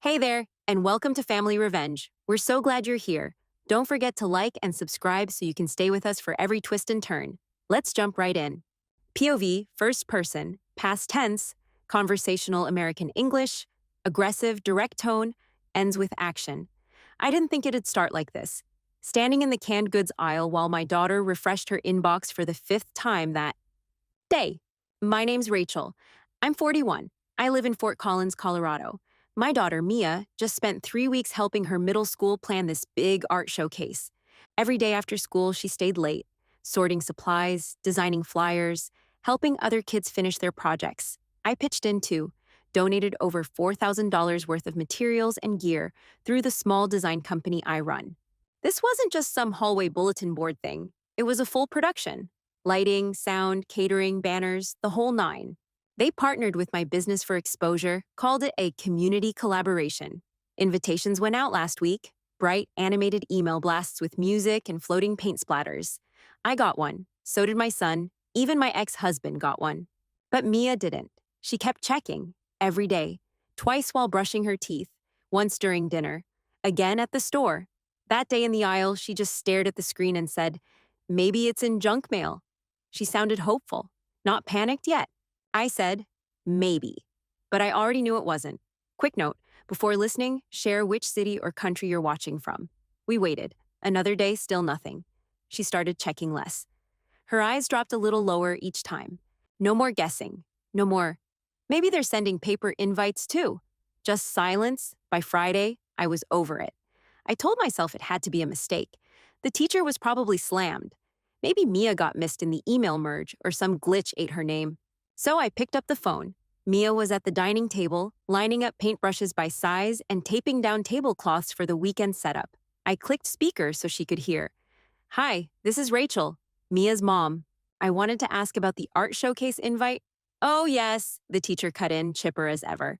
Hey there, and welcome to Family Revenge. We're so glad you're here. Don't forget to like and subscribe so you can stay with us for every twist and turn. Let's jump right in. POV, first person, past tense, conversational American English, aggressive, direct tone, ends with action. I didn't think it'd start like this. Standing in the canned goods aisle while my daughter refreshed her inbox for the fifth time that day. My name's Rachel. I'm 41. I live in Fort Collins, Colorado. My daughter, Mia, just spent 3 weeks helping her middle school plan this big art showcase. Every day after school, she stayed late, sorting supplies, designing flyers, helping other kids finish their projects. I pitched in too, donated over $4,000 worth of materials and gear through the small design company I run. This wasn't just some hallway bulletin board thing, it was a full production. Lighting, sound, catering, banners, the whole nine. They partnered with my Business for Exposure, called it a community collaboration. Invitations went out last week, bright animated email blasts with music and floating paint splatters. I got one, so did my son, even my ex-husband got one. But Mia didn't. She kept checking, every day, twice while brushing her teeth, once during dinner, again at the store. That day in the aisle, she just stared at the screen and said, "Maybe it's in junk mail." She sounded hopeful, not panicked yet. I said, maybe. But I already knew it wasn't. Quick note, before listening, share which city or country you're watching from. We waited. Another day, still nothing. She started checking less. Her eyes dropped a little lower each time. No more guessing. No more, maybe they're sending paper invites too. Just silence. By Friday, I was over it. I told myself it had to be a mistake. The teacher was probably slammed. Maybe Mia got missed in the email merge or some glitch ate her name. So I picked up the phone. Mia was at the dining table, lining up paintbrushes by size and taping down tablecloths for the weekend setup. I clicked speaker so she could hear. "Hi, this is Rachel, Mia's mom. I wanted to ask about the art showcase invite." "Oh, yes," the teacher cut in, chipper as ever.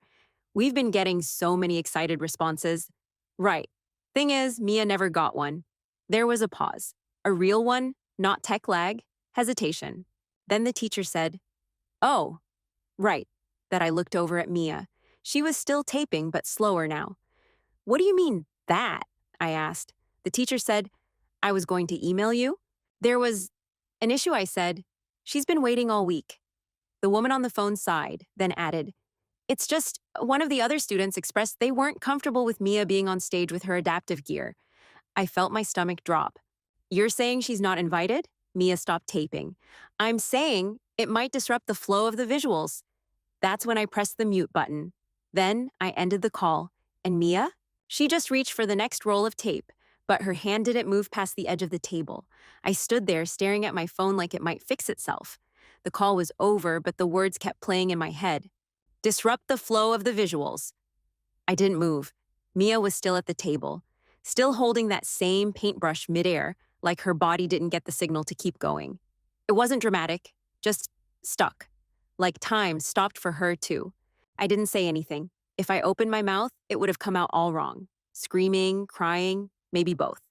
"We've been getting so many excited responses." "Right. Thing is, Mia never got one." There was a pause. A real one, not tech lag, hesitation. Then the teacher said, "Oh, right." That I looked over at Mia. She was still taping, but slower now. "What do you mean, that?" I asked. The teacher said, "I was going to email you." There was an issue, I said. "She's been waiting all week." The woman on the phone sighed, then added, "It's just one of the other students expressed they weren't comfortable with Mia being on stage with her adaptive gear." I felt my stomach drop. "You're saying she's not invited?" Mia stopped taping. "I'm saying it might disrupt the flow of the visuals." That's when I pressed the mute button. Then I ended the call. And Mia? She just reached for the next roll of tape, but her hand didn't move past the edge of the table. I stood there staring at my phone like it might fix itself. The call was over, but the words kept playing in my head. "Disrupt the flow of the visuals." I didn't move. Mia was still at the table, still holding that same paintbrush midair, like her body didn't get the signal to keep going. It wasn't dramatic, just stuck. Like time stopped for her too. I didn't say anything. If I opened my mouth, it would have come out all wrong. Screaming, crying, maybe both.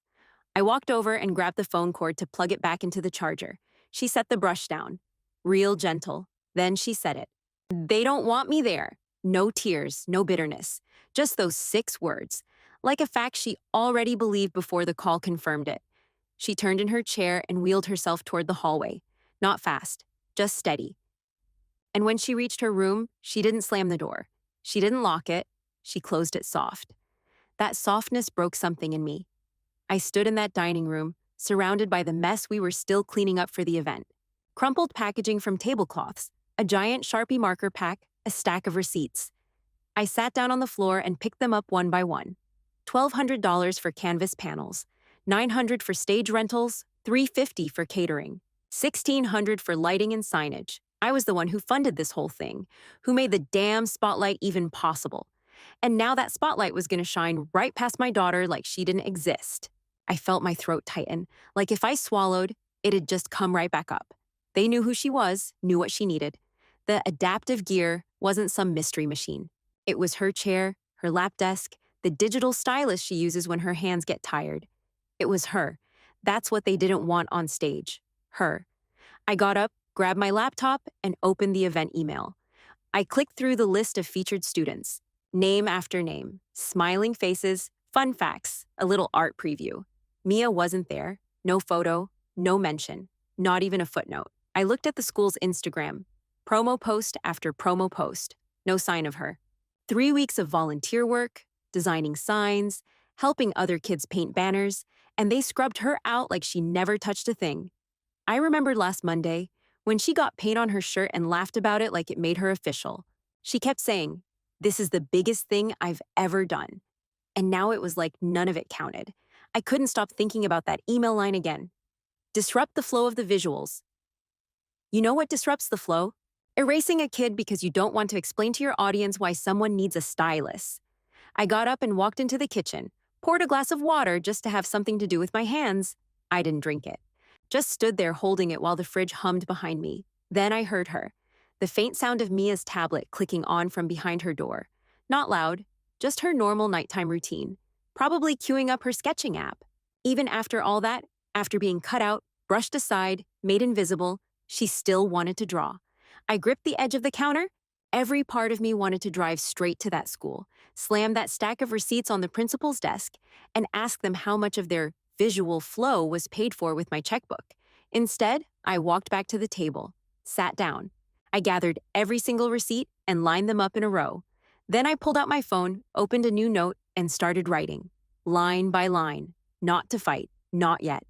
I walked over and grabbed the phone cord to plug it back into the charger. She set the brush down. Real gentle. Then she said it. "They don't want me there." No tears, no bitterness. Just those 6 words. Like a fact she already believed before the call confirmed it. She turned in her chair and wheeled herself toward the hallway. Not fast, just steady. And when she reached her room, she didn't slam the door. She didn't lock it. She closed it soft. That softness broke something in me. I stood in that dining room, surrounded by the mess we were still cleaning up for the event. Crumpled packaging from tablecloths, a giant Sharpie marker pack, a stack of receipts. I sat down on the floor and picked them up one by one. $1,200 for canvas panels, $900 for stage rentals, $350 for catering, $1,600 for lighting and signage. I was the one who funded this whole thing, who made the damn spotlight even possible. And now that spotlight was going to shine right past my daughter like she didn't exist. I felt my throat tighten, like if I swallowed, it'd just come right back up. They knew who she was, knew what she needed. The adaptive gear wasn't some mystery machine. It was her chair, her lap desk, the digital stylus she uses when her hands get tired. It was her. That's what they didn't want on stage. Her. I got up, grabbed my laptop, and opened the event email. I clicked through the list of featured students. Name after name, smiling faces, fun facts, a little art preview. Mia wasn't there. No photo, no mention, not even a footnote. I looked at the school's Instagram. Promo post after promo post. No sign of her. 3 weeks of volunteer work, designing signs, helping other kids paint banners, and they scrubbed her out like she never touched a thing. I remembered last Monday when she got paint on her shirt and laughed about it like it made her official. She kept saying, "This is the biggest thing I've ever done." And now it was like none of it counted. I couldn't stop thinking about that email line again. Disrupt the flow of the visuals. You know what disrupts the flow? Erasing a kid because you don't want to explain to your audience why someone needs a stylist. I got up and walked into the kitchen, poured a glass of water just to have something to do with my hands. I didn't drink it. Just stood there holding it while the fridge hummed behind me. Then I heard her. The faint sound of Mia's tablet clicking on from behind her door. Not loud, just her normal nighttime routine. Probably queuing up her sketching app. Even after all that, after being cut out, brushed aside, made invisible, she still wanted to draw. I gripped the edge of the counter. Every part of me wanted to drive straight to that school, slam that stack of receipts on the principal's desk, and ask them how much of their visual flow was paid for with my checkbook. Instead, I walked back to the table, sat down. I gathered every single receipt and lined them up in a row. Then I pulled out my phone, opened a new note, and started writing, line by line. Not to fight, not yet.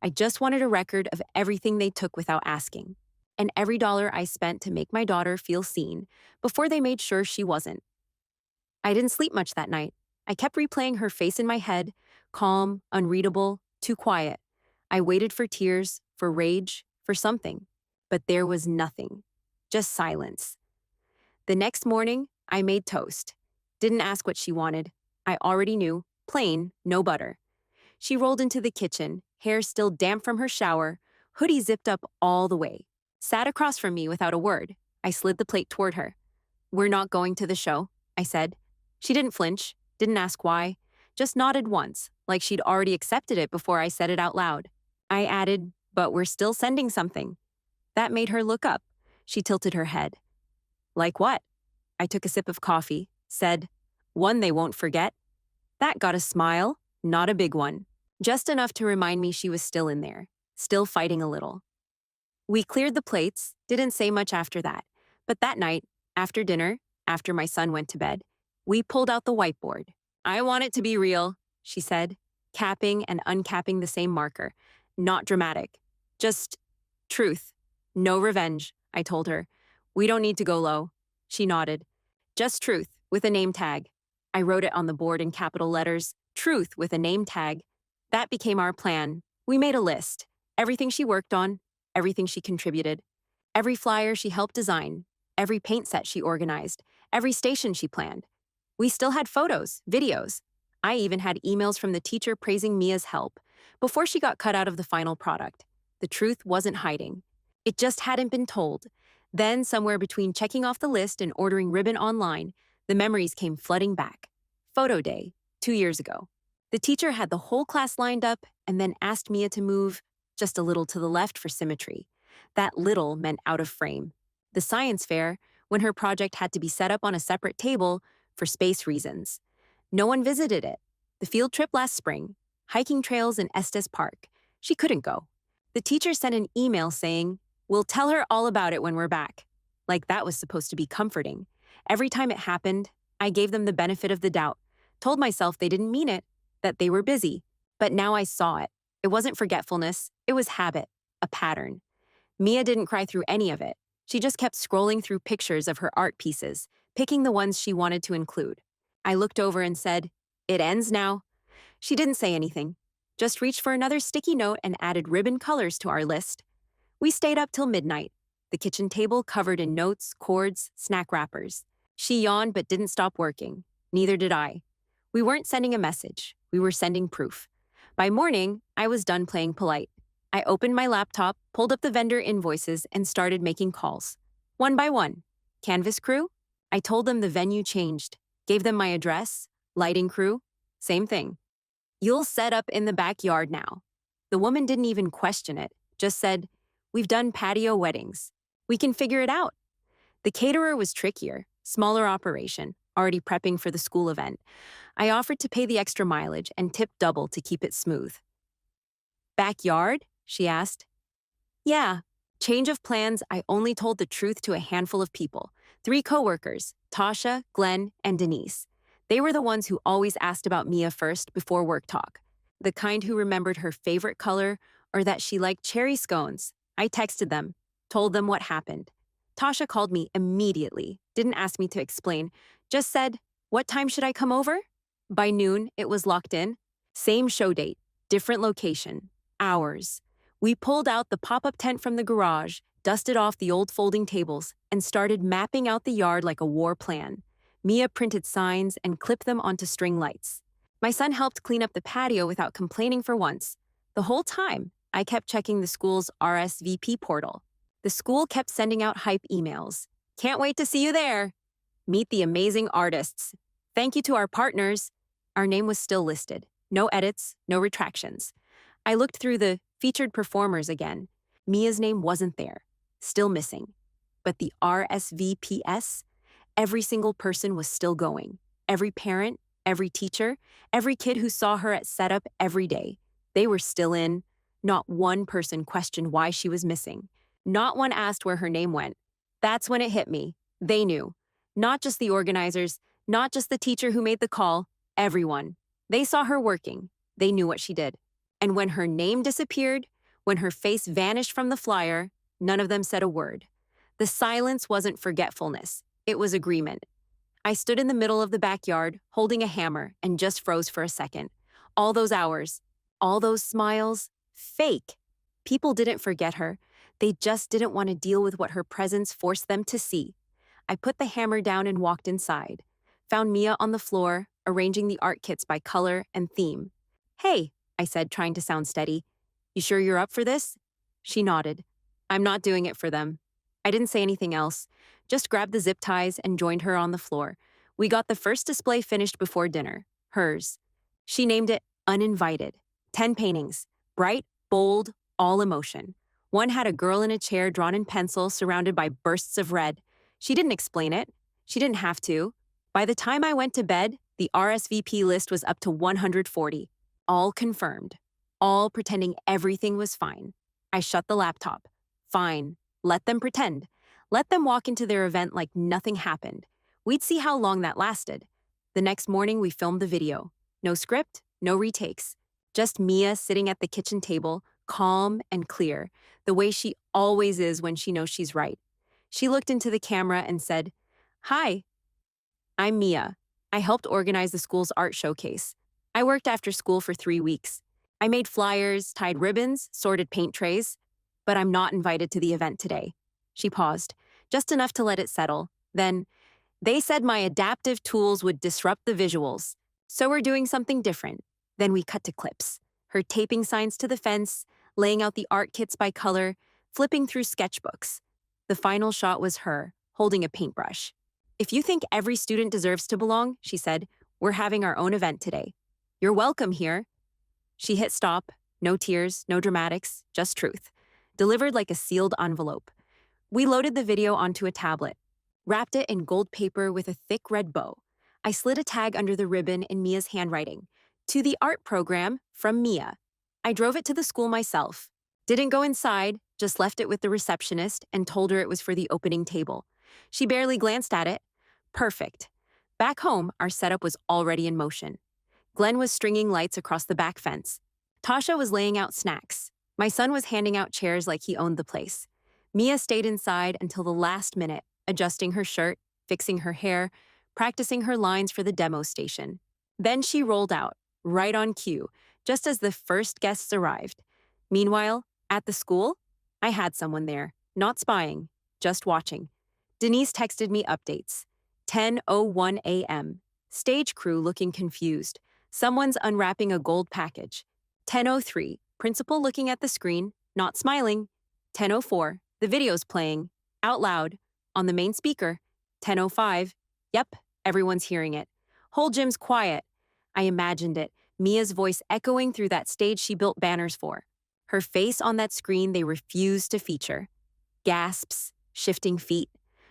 I just wanted a record of everything they took without asking, and every dollar I spent to make my daughter feel seen before they made sure she wasn't. I didn't sleep much that night. I kept replaying her face in my head, calm, unreadable, too quiet. I waited for tears, for rage, for something. But there was nothing. Just silence. The next morning, I made toast. Didn't ask what she wanted. I already knew. Plain, no butter. She rolled into the kitchen, hair still damp from her shower, hoodie zipped up all the way. Sat across from me without a word. I slid the plate toward her. "We're not going to the show," I said. She didn't flinch, didn't ask why, just nodded once, like she'd already accepted it before I said it out loud. I added, "But we're still sending something." That made her look up. She tilted her head. "Like what?" I took a sip of coffee, said, "One they won't forget." That got a smile, not a big one. Just enough to remind me she was still in there, still fighting a little. We cleared the plates, didn't say much after that. But that night, after dinner, after my son went to bed, we pulled out the whiteboard. "I want it to be real," she said, capping and uncapping the same marker. Not dramatic. Just truth. No revenge, I told her. "We don't need to go low." She nodded. "Just truth, with a name tag." I wrote it on the board in capital letters, "Truth with a name tag." That became our plan. We made a list. Everything she worked on, everything she contributed, every flyer she helped design, every paint set she organized, every station she planned. We still had photos, videos. I even had emails from the teacher praising Mia's help before she got cut out of the final product. The truth wasn't hiding. It just hadn't been told. Then, somewhere between checking off the list and ordering ribbon online, the memories came flooding back. Photo day, 2 years ago. The teacher had the whole class lined up and then asked Mia to move just a little to the left for symmetry. That little meant out of frame. The science fair, when her project had to be set up on a separate table for space reasons. No one visited it. The field trip last spring, hiking trails in Estes Park. She couldn't go. The teacher sent an email saying, "We'll tell her all about it when we're back." Like that was supposed to be comforting. Every time it happened, I gave them the benefit of the doubt, told myself they didn't mean it, that they were busy. But now I saw it. It wasn't forgetfulness, it was habit, a pattern. Mia didn't cry through any of it. She just kept scrolling through pictures of her art pieces, picking the ones she wanted to include. I looked over and said, "It ends now." She didn't say anything, just reached for another sticky note and added ribbon colors to our list. We stayed up till midnight, the kitchen table covered in notes, cords, snack wrappers. She yawned but didn't stop working. Neither did I. We weren't sending a message, we were sending proof. By morning, I was done playing polite. I opened my laptop, pulled up the vendor invoices, and started making calls. One by one. Canvas crew? I told them the venue changed. Gave them my address. Lighting crew? Same thing. "You'll set up in the backyard now." The woman didn't even question it, just said, "We've done patio weddings. We can figure it out." The caterer was trickier, smaller operation, already prepping for the school event. I offered to pay the extra mileage and tip double to keep it smooth. Backyard? She asked. Yeah. Change of plans, I only told the truth to a handful of people. 3 coworkers, Tasha, Glenn, and Denise. They were the ones who always asked about Mia first before work talk. The kind who remembered her favorite color or that she liked cherry scones. I texted them, told them what happened. Tasha called me immediately, didn't ask me to explain, just said, "What time should I come over?" By noon, it was locked in. Same show date, different location, hours. We pulled out the pop-up tent from the garage, dusted off the old folding tables, and started mapping out the yard like a war plan. Mia printed signs and clipped them onto string lights. My son helped clean up the patio without complaining for once. The whole time, I kept checking the school's RSVP portal. The school kept sending out hype emails. Can't wait to see you there. Meet the amazing artists. Thank you to our partners. Our name was still listed. No edits, no retractions. I looked through the featured performers again. Mia's name wasn't there. Still missing. But the RSVPs? Every single person was still going. Every parent, every teacher, every kid who saw her at setup every day. They were still in. Not one person questioned why she was missing. Not one asked where her name went. That's when it hit me. They knew. Not just the organizers, not just the teacher who made the call, everyone. They saw her working. They knew what she did. And when her name disappeared, when her face vanished from the flyer, none of them said a word. The silence wasn't forgetfulness. It was agreement. I stood in the middle of the backyard, holding a hammer, and just froze for a second. All those hours, all those smiles, fake. People didn't forget her. They just didn't want to deal with what her presence forced them to see. I put the hammer down and walked inside. Found Mia on the floor, arranging the art kits by color and theme. "Hey," I said, trying to sound steady. "You sure you're up for this?" She nodded. "I'm not doing it for them." I didn't say anything else, just grabbed the zip ties and joined her on the floor. We got the first display finished before dinner, hers. She named it Uninvited. 10 paintings, bright, bold, all emotion. One had a girl in a chair drawn in pencil surrounded by bursts of red. She didn't explain it. She didn't have to. By the time I went to bed, the RSVP list was up to 140. All confirmed. All pretending everything was fine. I shut the laptop. Fine. Let them pretend. Let them walk into their event like nothing happened. We'd see how long that lasted. The next morning, we filmed the video. No script, no retakes. Just Mia sitting at the kitchen table, calm and clear, the way she always is when she knows she's right. She looked into the camera and said, "Hi, I'm Mia. I helped organize the school's art showcase. I worked after school for 3 weeks. I made flyers, tied ribbons, sorted paint trays, but I'm not invited to the event today." She paused, just enough to let it settle. Then, "They said my adaptive tools would disrupt the visuals, so we're doing something different." Then we cut to clips. Her taping signs to the fence, laying out the art kits by color, flipping through sketchbooks. The final shot was her, holding a paintbrush. "If you think every student deserves to belong," she said, "we're having our own event today. You're welcome here." She hit stop. No tears, no dramatics, just truth. Delivered like a sealed envelope. We loaded the video onto a tablet, wrapped it in gold paper with a thick red bow. I slid a tag under the ribbon in Mia's handwriting. "To the art program, from Mia." I drove it to the school myself. Didn't go inside, just left it with the receptionist and told her it was for the opening table. She barely glanced at it. Perfect. Back home, our setup was already in motion. Glenn was stringing lights across the back fence. Tasha was laying out snacks. My son was handing out chairs like he owned the place. Mia stayed inside until the last minute, adjusting her shirt, fixing her hair, practicing her lines for the demo station. Then she rolled out, right on cue, just as the first guests arrived. Meanwhile, at the school, I had someone there, not spying, just watching. Denise texted me updates. 10:01 a.m. Stage crew looking confused. Someone's unwrapping a gold package. 10:03, principal looking at the screen, not smiling. 10:04, the video's playing, out loud, on the main speaker. 10:05, yep, everyone's hearing it. Whole gym's quiet. I imagined it, Mia's voice echoing through that stage she built banners for. Her face on that screen they refused to feature. Gasps, shifting feet.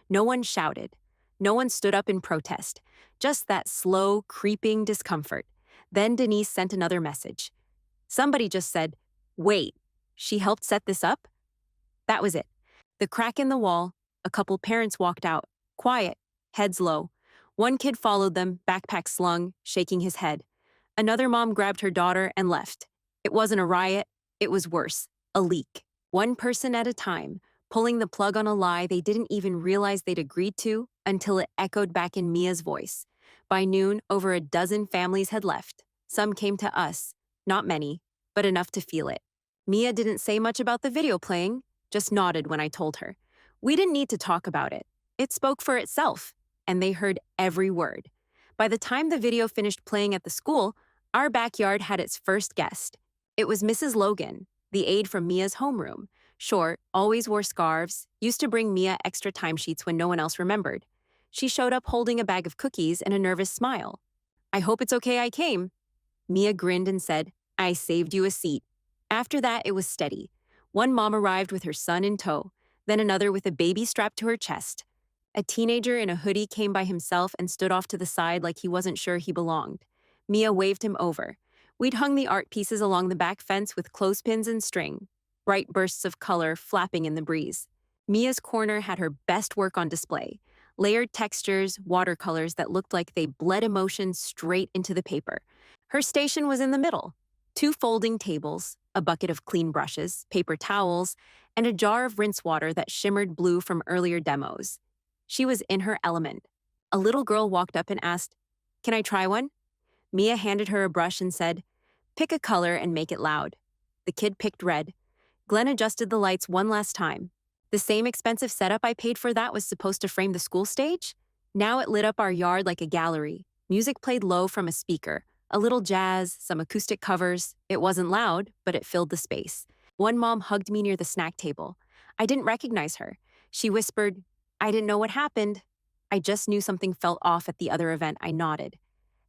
No one shouted. No one stood up in protest, just that slow, creeping discomfort. Then Denise sent another message. Somebody just said, "Wait, she helped set this up?" That was it. The crack in the wall, a couple parents walked out, quiet, heads low. One kid followed them, backpack slung, shaking his head. Another mom grabbed her daughter and left. It wasn't a riot, it was worse, a leak. One person at a time, pulling the plug on a lie they didn't even realize they'd agreed to until it echoed back in Mia's voice. By noon, over a dozen families had left. Some came to us, not many, but enough to feel it. Mia didn't say much about the video playing, just nodded when I told her. We didn't need to talk about it. It spoke for itself, and they heard every word. By the time the video finished playing at the school, our backyard had its first guest. It was Mrs. Logan, the aide from Mia's homeroom. Short, always wore scarves, used to bring Mia extra timesheets when no one else remembered. She showed up holding a bag of cookies and a nervous smile. "I hope it's okay I came." Mia grinned and said, "I saved you a seat." After that, it was steady. One mom arrived with her son in tow, then another with a baby strapped to her chest. A teenager in a hoodie came by himself and stood off to the side like he wasn't sure he belonged. Mia waved him over. We'd hung the art pieces along the back fence with clothespins and string, bright bursts of color flapping in the breeze. Mia's corner had her best work on display, layered textures, watercolors that looked like they bled emotion straight into the paper. Her station was in the middle. Two folding tables, a bucket of clean brushes, paper towels, and a jar of rinse water that shimmered blue from earlier demos. She was in her element. A little girl walked up and asked, "Can I try one?" Mia handed her a brush and said, "Pick a color and make it loud." The kid picked red. Glenn adjusted the lights one last time. The same expensive setup I paid for that was supposed to frame the school stage? Now it lit up our yard like a gallery. Music played low from a speaker. A little jazz, some acoustic covers. It wasn't loud, but it filled the space. One mom hugged me near the snack table. I didn't recognize her. She whispered, "I didn't know what happened." I just knew something felt off at the other event. I nodded.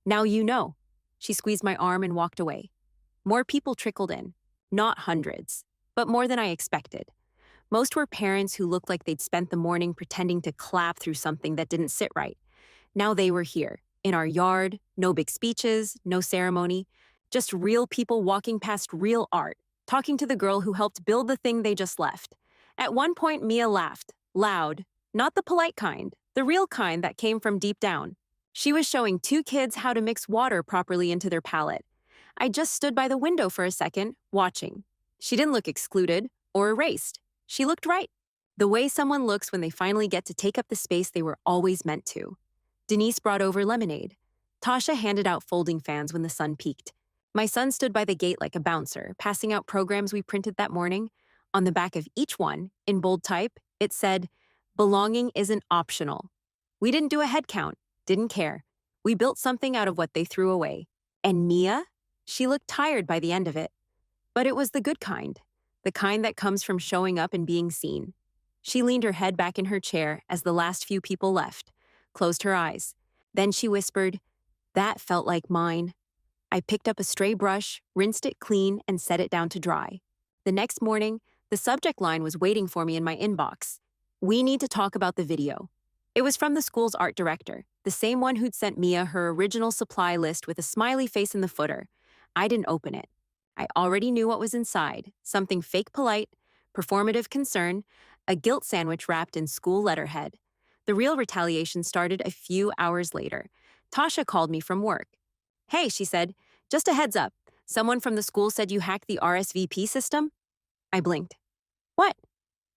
"Now you know." She squeezed my arm and walked away. More people trickled in. Not hundreds, but more than I expected. Most were parents who looked like they'd spent the morning pretending to clap through something that didn't sit right. Now they were here, in our yard, no big speeches, no ceremony, just real people walking past real art, talking to the girl who helped build the thing they just left. At one point, Mia laughed, loud, not the polite kind, the real kind that came from deep down. She was showing two kids how to mix water properly into their palette. I just stood by the window for a second, watching. She didn't look excluded or erased. She looked right. The way someone looks when they finally get to take up the space they were always meant to. Denise brought over lemonade. Tasha handed out folding fans when the sun peaked. My son stood by the gate like a bouncer, passing out programs we printed that morning. On the back of each one, in bold type, it said, "Belonging isn't optional." We didn't do a head count, didn't care. We built something out of what they threw away. And Mia? She looked tired by the end of it. But it was the good kind, the kind that comes from showing up and being seen. She leaned her head back in her chair as the last few people left, closed her eyes. Then she whispered, "That felt like mine." I picked up a stray brush, rinsed it clean, and set it down to dry. The next morning, the subject line was waiting for me in my inbox. "We need to talk about the video." It was from the school's art director, the same one who'd sent Mia her original supply list with a smiley face in the footer. I didn't open it. I already knew what was inside, something fake polite, performative concern, a guilt sandwich wrapped in school letterhead. The real retaliation started a few hours later. Tasha called me from work. "Hey," she said, "just a heads up. Someone from the school said you hacked the RSVP system?" I blinked. "What?"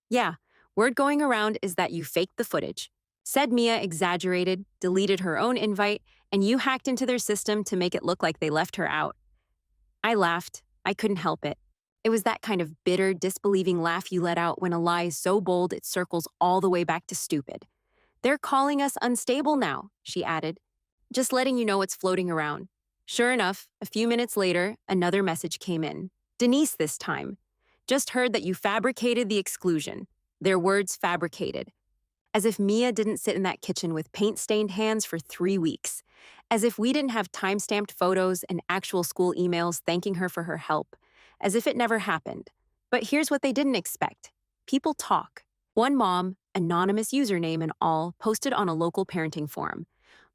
"Yeah, word going around is that you faked the footage. Said Mia exaggerated, deleted her own invite, and you hacked into their system to make it look like they left her out." I laughed. I couldn't help it. It was that kind of bitter, disbelieving laugh you let out when a lie is so bold it circles all the way back to stupid. "They're calling us unstable now," she added. "Just letting you know what's floating around." Sure enough, a few minutes later, another message came in. Denise this time. "Just heard that you fabricated the exclusion." Their words fabricated. As if Mia didn't sit in that kitchen with paint-stained hands for 3 weeks. As if we didn't have time-stamped photos and actual school emails thanking her for her help. As if it never happened. But here's what they didn't expect. People talk. One mom, anonymous username and all, posted on a local parenting forum.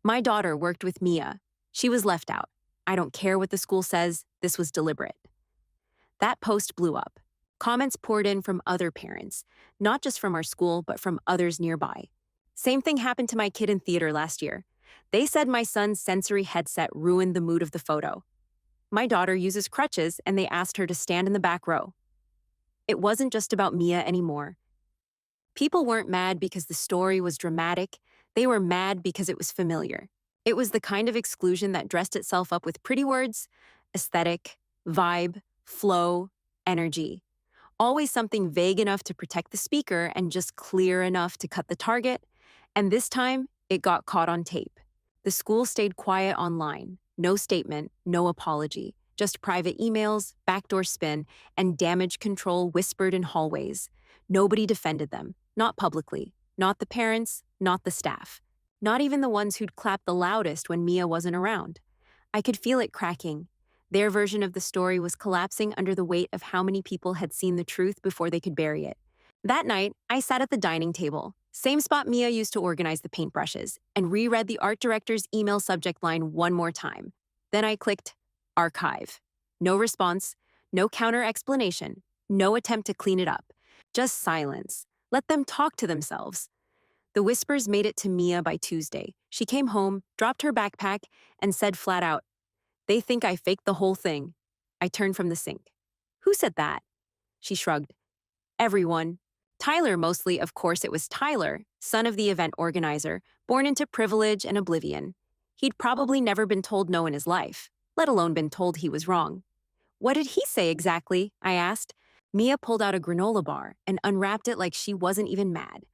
My daughter worked with Mia. She was left out. I don't care what the school says, this was deliberate. That post blew up. Comments poured in from other parents, not just from our school, but from others nearby. Same thing happened to my kid in theater last year. They said my son's sensory headset ruined the mood of the photo. My daughter uses crutches, and they asked her to stand in the back row. It wasn't just about Mia anymore. People weren't mad because the story was dramatic, they were mad because it was familiar. It was the kind of exclusion that dressed itself up with pretty words, aesthetic, vibe, flow, energy. Always something vague enough to protect the speaker and just clear enough to cut the target. And this time, it got caught on tape. The school stayed quiet online. No statement, no apology. Just private emails, backdoor spin, and damage control whispered in hallways. Nobody defended them. Not publicly. Not the parents, not the staff. Not even the ones who'd clap the loudest when Mia wasn't around. I could feel it cracking. Their version of the story was collapsing under the weight of how many people had seen the truth before they could bury it. That night, I sat at the dining table, same spot Mia used to organize the paintbrushes, and reread the art director's email subject line one more time. Then I clicked archive. No response, no counter explanation, no attempt to clean it up. Just silence. Let them talk to themselves. The whispers made it to Mia by Tuesday. She came home, dropped her backpack, and said flat out, "They think I faked the whole thing." I turned from the sink. "Who said that?" She shrugged. "Everyone. Tyler mostly, of course it was Tyler, son of the event organizer, born into privilege and oblivion. He'd probably never been told no in his life, let alone been told he was wrong." "What did he say exactly?" I asked. Mia pulled out a granola bar and unwrapped it like she wasn't even mad.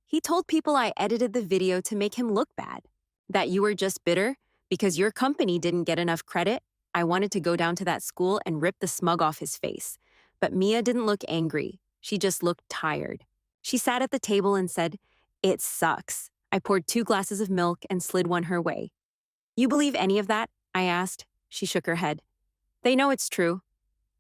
"He told people I edited the video to make him look bad. That you were just bitter because your company didn't get enough credit." I wanted to go down to that school and rip the smug off his face. But Mia didn't look angry. She just looked tired. She sat at the table and said, "It sucks." I poured 2 glasses of milk and slid one her way. "You believe any of that?" I asked. She shook her head. "They know it's true.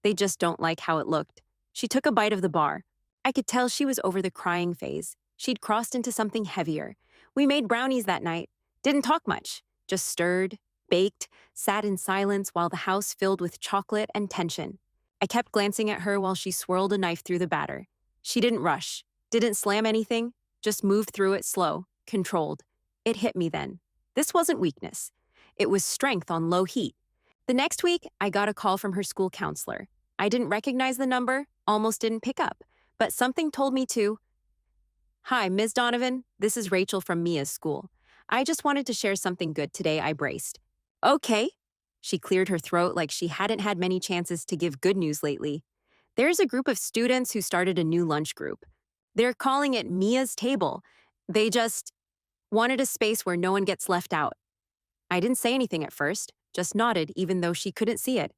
They just don't like how it looked." She took a bite of the bar. I could tell she was over the crying phase. She'd crossed into something heavier. We made brownies that night. Didn't talk much. Just stirred, baked, sat in silence while the house filled with chocolate and tension. I kept glancing at her while she swirled a knife through the batter. She didn't rush, didn't slam anything, just moved through it slow, controlled. It hit me then. This wasn't weakness. It was strength on low heat. The next week, I got a call from her school counselor. I didn't recognize the number, almost didn't pick up, but something told me to. "Hi, Ms. Donovan. This is Rachel from Mia's school. I just wanted to share something good today," I braced. "Okay." She cleared her throat like she hadn't had many chances to give good news lately. "There's a group of students who started a new lunch group. They're calling it Mia's Table. They just wanted a space where no one gets left out." I didn't say anything at first, just nodded even though she couldn't see it.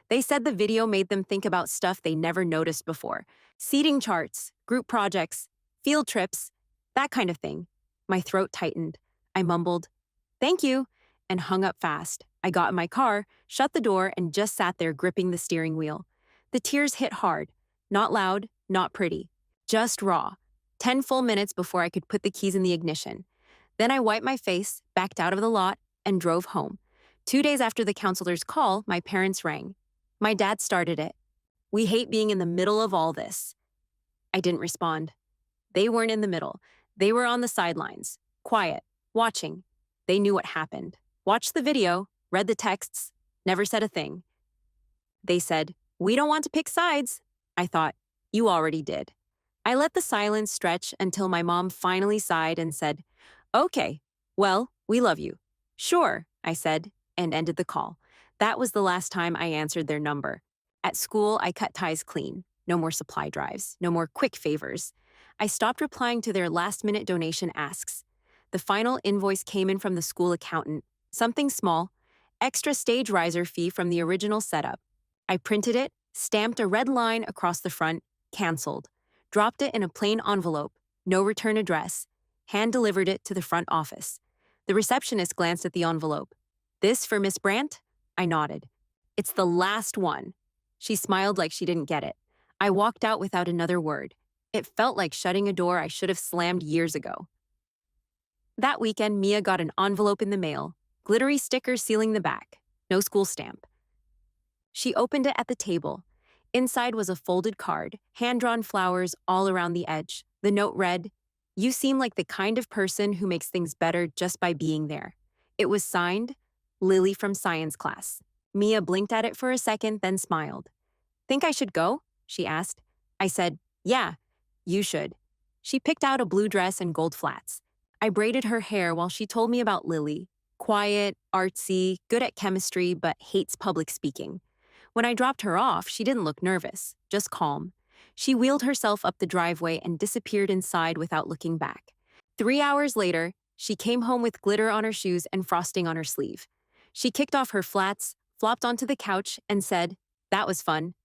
They said the video made them think about stuff they never noticed before. Seating charts, group projects, field trips, that kind of thing. My throat tightened. I mumbled, "Thank you," and hung up fast. I got in my car, shut the door, and just sat there gripping the steering wheel. The tears hit hard. Not loud, not pretty. Just raw. 10 full minutes before I could put the keys in the ignition. Then I wiped my face, backed out of the lot, and drove home. 2 days after the counselor's call, my parents rang. My dad started it. "We hate being in the middle of all this." I didn't respond. They weren't in the middle. They were on the sidelines, quiet, watching. They knew what happened. Watched the video, read the texts, never said a thing. They said, "We don't want to pick sides." I thought, "You already did." I let the silence stretch until my mom finally sighed and said, "Okay, well, we love you." "Sure," I said, and ended the call. That was the last time I answered their number. At school, I cut ties clean. No more supply drives, no more quick favors. I stopped replying to their last-minute donation asks. The final invoice came in from the school accountant. Something small, extra stage riser fee from the original setup. I printed it, stamped a red line across the front, canceled. Dropped it in a plain envelope, no return address. Hand-delivered it to the front office. The receptionist glanced at the envelope. "This for Miss Brandt?" I nodded. "It's the last one." She smiled like she didn't get it. I walked out without another word. It felt like shutting a door I should have slammed years ago. That weekend, Mia got an envelope in the mail, glittery stickers sealing the back, no school stamp. She opened it at the table. Inside was a folded card, hand-drawn flowers all around the edge. The note read, "You seem like the kind of person who makes things better just by being there." It was signed, Lily from science class. Mia blinked at it for a second, then smiled. "Think I should go?" she asked. I said, "Yeah, you should." She picked out a blue dress and gold flats. I braided her hair while she told me about Lily. Quiet, artsy, good at chemistry, but hates public speaking. When I dropped her off, she didn't look nervous, just calm. She wheeled herself up the driveway and disappeared inside without looking back. 3 hours later, she came home with glitter on her shoes and frosting on her sleeve. She kicked off her flats, flopped onto the couch, and said, "That was fun."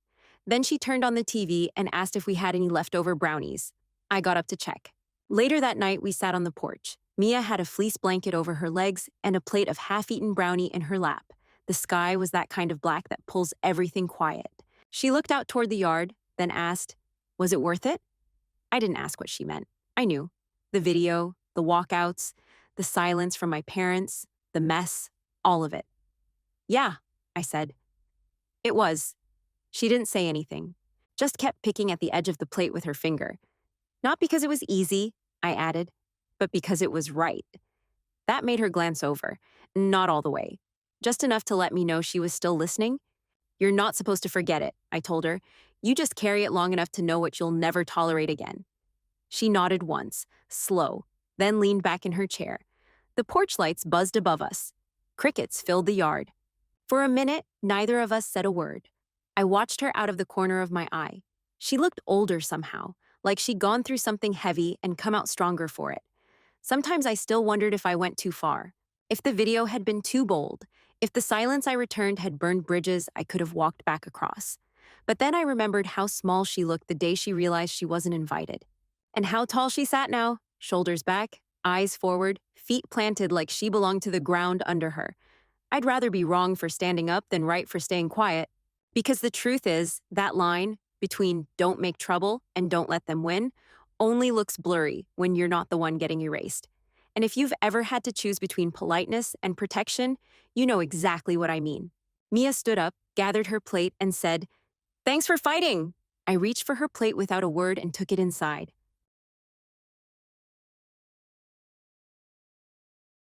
Then she turned on the TV and asked if we had any leftover brownies. I got up to check. Later that night, we sat on the porch. Mia had a fleece blanket over her legs and a plate of half-eaten brownie in her lap. The sky was that kind of black that pulls everything quiet. She looked out toward the yard, then asked, "Was it worth it?" I didn't ask what she meant. I knew. The video, the walkouts, the silence from my parents, the mess, all of it. "Yeah," I said. "It was." She didn't say anything, just kept picking at the edge of the plate with her finger. "Not because it was easy," I added, "but because it was right." That made her glance over, not all the way, just enough to let me know she was still listening. "You're not supposed to forget it," I told her. "You just carry it long enough to know what you'll never tolerate again." She nodded once, slow, then leaned back in her chair. The porch lights buzzed above us. Crickets filled the yard. For a minute, neither of us said a word. I watched her out of the corner of my eye. She looked older somehow, like she'd gone through something heavy and come out stronger for it. Sometimes I still wondered if I went too far, if the video had been too bold, if the silence I returned had burned bridges I could have walked back across. But then I remembered how small she looked the day she realized she wasn't invited. And how tall she sat now, shoulders back, eyes forward, feet planted like she belonged to the ground under her. I'd rather be wrong for standing up than right for staying quiet. Because the truth is, that line between "don't make trouble" and "don't let them win" only looks blurry when you're not the one getting erased. And if you've ever had to choose between politeness and protection, you know exactly what I mean. Mia stood up, gathered her plate, and said, "Thanks for fighting." I reached for her plate without a word and took it inside.